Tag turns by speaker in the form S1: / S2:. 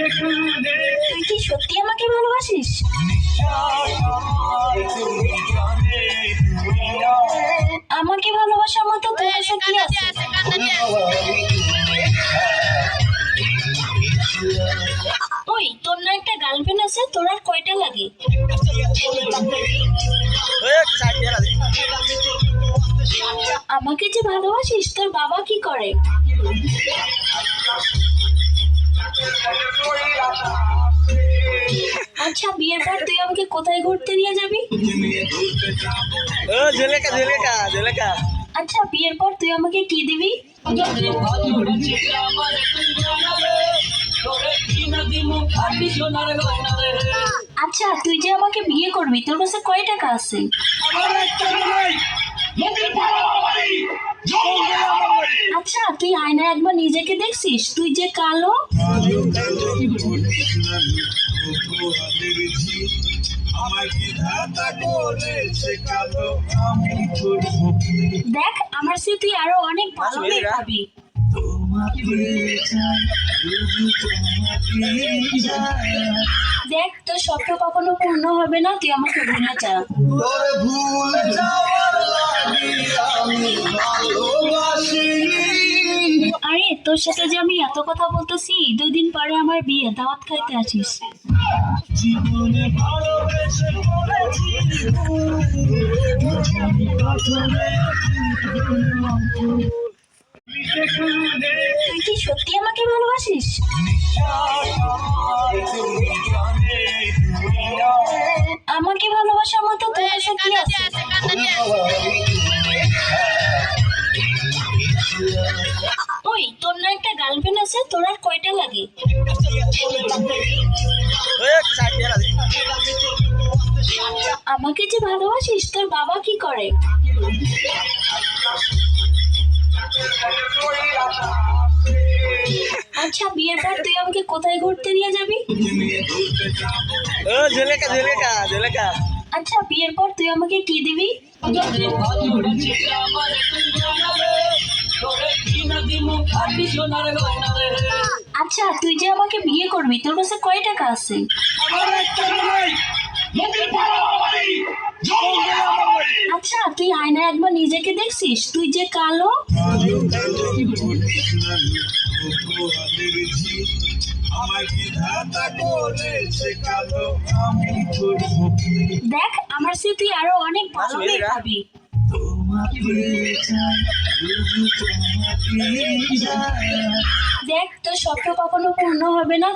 S1: তুই কি সত্যি আমাকে ভালোবাসিস? আমাকে ভালোবাসার মতো তোর কাছে কি আছে? ওই তোর না একটা গার্লফ্রেন্ড আছে, তোর আর কয়টা লাগে? আমাকে যে ভালোবাসিস, তোর বাবা কি করে? আচ্ছা, বিয়ের পর তুই আমাকে কোথায় ঘুরতে নিয়ে যাবি? আচ্ছা, বিয়ের পর তুই আমাকে কি দিবি? আচ্ছা, তুই যে আমাকে বিয়ে করবি, তোর কাছে কয় টাকা আছে? আচ্ছা, তুই আয়নায় একবার নিজেকে দেখছিস? তুই যে কালো। দেখ, আমার সে তুই আরো অনেক ভালো মেয়ে পাবি। দেখ, তোর স্বপ্ন কখনো পূর্ণ হবে না, তুই আমাকে ভুলে যা। আরে, তোর সাথে যে আমি এত কথা বলতেছি, 2 দিন পরে আমার বিয়ে, দাওয়াত খাইতে আসিস। তুই কি সত্যি আমাকে ভালোবাসিস? আমাকে ভালোবাসার মতো তোর কাছে কি আছে? ওই তোর না একটা গার্লফ্রেন্ড আছে, তোর আর কয়টা লাগে? আমাকে যে ভালোবাসিস, তোর বাবা কি করে? আচ্ছা, বিয়ের পর তুই আমাকে কোথায় ঘুরতে নিয়ে যাবি? আচ্ছা, বিয়ের পর তুই আমাকে কি দিবি? আচ্ছা, তুই যে আমাকে বিয়ে করবি, তোর কাছে কয় টাকা আছে? আচ্ছা, তুই আয়নায় একবার নিজেকে দেখছিস? তুই যে কালো। দেখ, আমার সে তুই আরো অনেক ভালো মেয়ে পাবি। দেখ, তোর স্বপ্ন কখনো পূর্ণ হবে না।